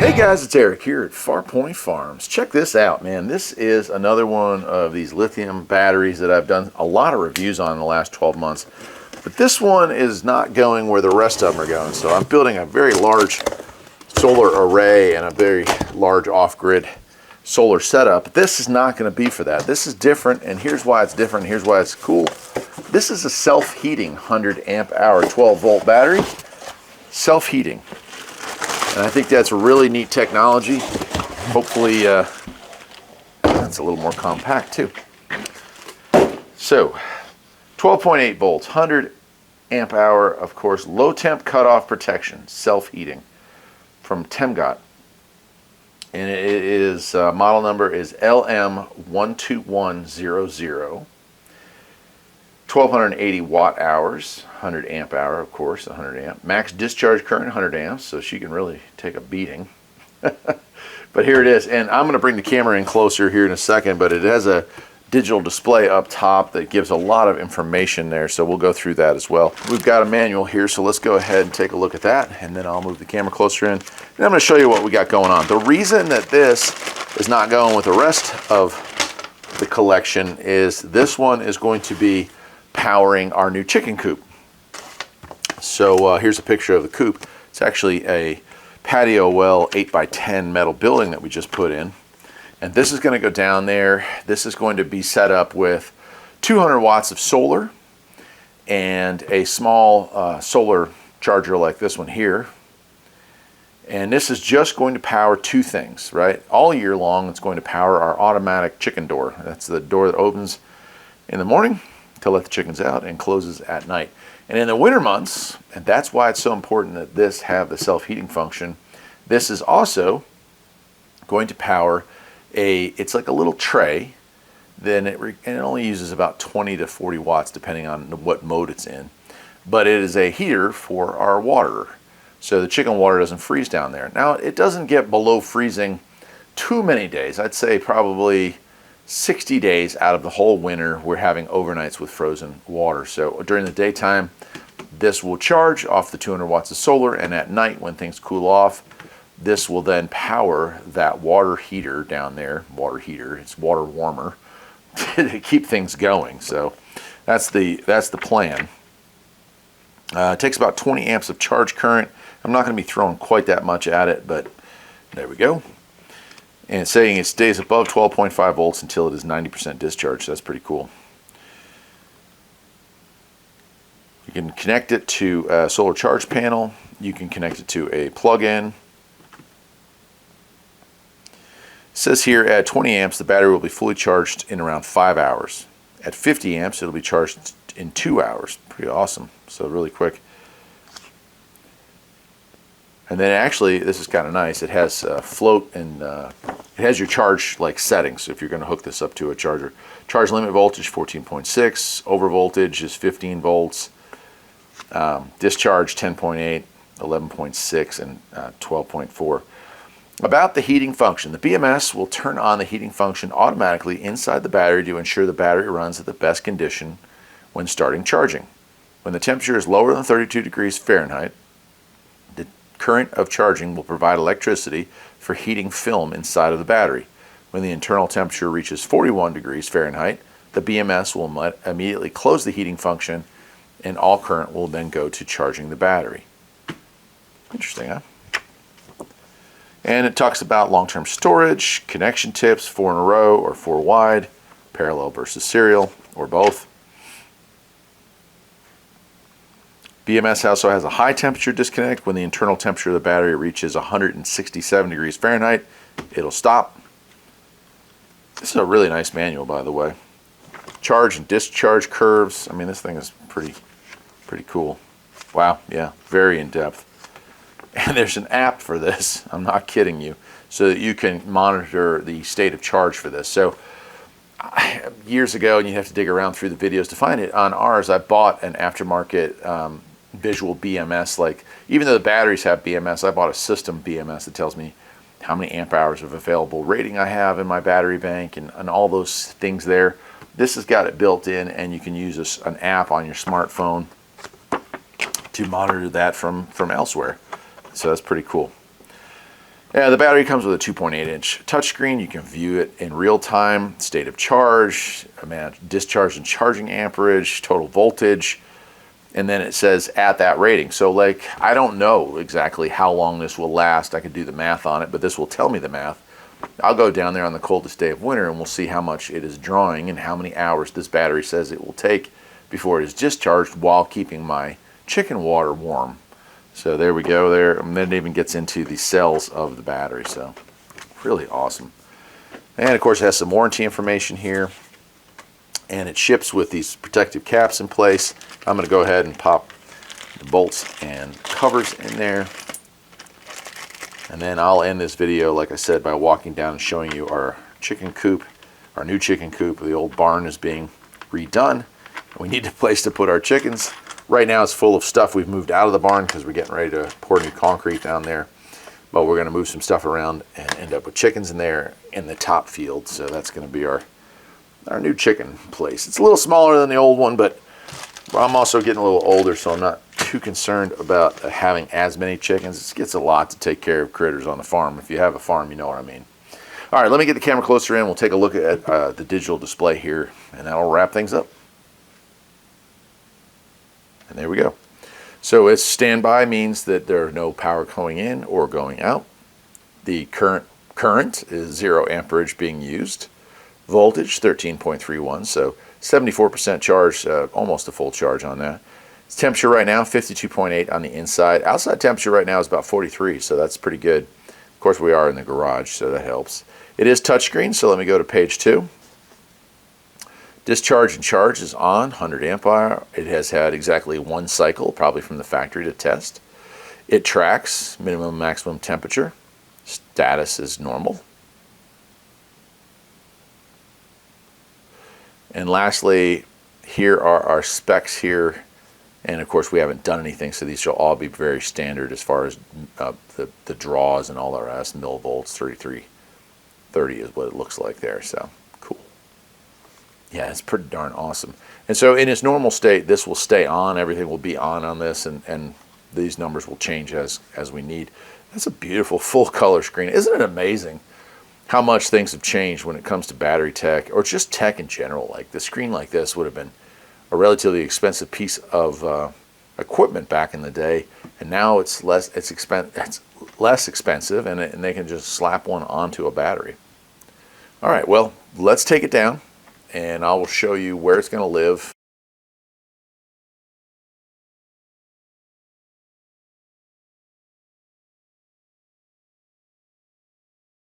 Hey guys, it's Eric here at Farpoint Farms. Check this out, man. This is another one of these lithium batteries that I've done a lot of reviews on in the last 12 months. But this one is not going where the rest of them are going. So I'm building a very large solar array and a very large off-grid solar setup. This is not going to be for that. This is different, and here's why it's different. Here's why it's cool. This is a self-heating 100 amp hour 12 volt battery. Self-heating. And I think that's a really neat technology. Hopefully that's a little more compact too. So 12.8 volts, 100 amp hour, of course, low temp cutoff protection, self-heating from Temgot. And it is, model number is LM12100. 1280 watt hours, 100 amp hour, of course, 100 amp. Max discharge current, 100 amps, so she can really take a beating. But here it is, and I'm going to bring the camera in closer here in a second, but it has a digital display up top that gives a lot of information there, so we'll go through that as well. We've got a manual here, so let's go ahead and take a look at that, and then I'll move the camera closer in, and I'm going to show you what we got going on. The reason that this is not going with the rest of the collection is this one is going to be powering our new chicken coop. So here's a picture of the coop. It's actually a patio well 8x10 metal building that we just put in, and this is going to go down there. This is going to be set up with 200 watts of solar and a small solar charger like this one here, and this is just going to power two things, right? All year long it's going to power our automatic chicken door. That's the door that opens in the morning to let the chickens out and closes at night. And in the winter months, and that's why it's so important that this have the self-heating function, this is also going to power it's like a little tray. Then it only uses about 20 to 40 watts depending on what mode it's in. But it is a heater for our water, so the chicken water doesn't freeze down there. Now it doesn't get below freezing too many days. I'd say probably 60 days out of the whole winter we're having overnights with frozen water. So during the daytime this will charge off the 200 watts of solar, and at night when things cool off this will then power that water heater down there. Water heater, it's water warmer to keep things going. So that's the plan. It takes about 20 amps of charge current. I'm not going to be throwing quite that much at it, but there we go. And it's saying it stays above 12.5 volts until it is 90% discharge. So that's pretty cool. You can connect it to a solar charge panel. You can connect it to a plug-in. It says here at 20 amps the battery will be fully charged in around 5 hours. At 50 amps it'll be charged in 2 hours. Pretty awesome. So really quick. And then actually, this is kind of nice. It has float and it has your charge like settings. So if you're going to hook this up to a charger, charge limit voltage 14.6, over voltage is 15 volts, discharge 10.8, 11.6, and 12.4. About the heating function, the BMS will turn on the heating function automatically inside the battery to ensure the battery runs at the best condition when starting charging. When the temperature is lower than 32 degrees Fahrenheit, current of charging will provide electricity for heating film inside of the battery. When the internal temperature reaches 41 degrees Fahrenheit, the BMS will immediately close the heating function, and all current will then go to charging the battery. Interesting, huh? And it talks about long-term storage, connection tips, 4 in a row or 4 wide, parallel versus serial, or both. BMS also has a high temperature disconnect. When the internal temperature of the battery reaches 167 degrees Fahrenheit, it'll stop. This is a really nice manual, by the way. Charge and discharge curves. I mean, this thing is pretty cool. Wow, yeah, very in-depth. And there's an app for this, I'm not kidding you, so that you can monitor the state of charge for this. So years ago, and you have to dig around through the videos to find it, on ours I bought an aftermarket visual BMS. Like, even though the batteries have BMS, I bought a system BMS that tells me how many amp hours of available rating I have in my battery bank and all those things there. This has got it built in, and you can use an app on your smartphone to monitor that from elsewhere. So that's pretty cool. Yeah, the battery comes with a 2.8-inch touchscreen. You can view it in real time, state of charge, discharge and charging amperage, total voltage, and then it says at that rating. So like, I don't know exactly how long this will last. I could do the math on it, but this will tell me the math. I'll go down there on the coldest day of winter and we'll see how much it is drawing and how many hours this battery says it will take before it is discharged while keeping my chicken water warm. So there we go there, and then it even gets into the cells of the battery, so really awesome. And of course it has some warranty information here, and it ships with these protective caps in place. I'm going to go ahead and pop the bolts and covers in there, and then I'll end this video, like I said, by walking down and showing you our chicken coop, our new chicken coop. The old barn is being redone. We need a place to put our chickens. Right now it's full of stuff we've moved out of the barn because we're getting ready to pour new concrete down there. But we're going to move some stuff around and end up with chickens in there in the top field. So that's going to be our new chicken place. It's a little smaller than the old one, but I'm also getting a little older, so I'm not too concerned about having as many chickens. It gets a lot to take care of critters on the farm. If you have a farm, you know what I mean. All right, let me get the camera closer in. We'll take a look at the digital display here, and that'll wrap things up. And there we go. So it's standby means that there's no power going in or going out. The current is 0 amperage being used. Voltage 13.31, so 74% charge, almost a full charge on that. Its temperature right now 52.8 on the inside. Outside temperature right now is about 43, so that's pretty good. Of course we are in the garage, so that helps. It is touchscreen, so let me go to page 2. Discharge and charge is on, 100 amp hour. It has had exactly 1 cycle, probably from the factory to test. It tracks minimum and maximum temperature. Status is normal. And lastly, here are our specs here. And of course we haven't done anything, so these shall all be very standard as far as the draws and all the rest. Millivolts, 3330 is what it looks like there, so cool. Yeah, it's pretty darn awesome. And so in its normal state, this will stay on. Everything will be on this, and these numbers will change as we need. That's a beautiful full color screen. Isn't it amazing how much things have changed when it comes to battery tech, or just tech in general? Like the screen like this would have been a relatively expensive piece of equipment back in the day, and now it's less expensive, and they can just slap one onto a battery. All right, well, let's take it down, and I will show you where it's going to live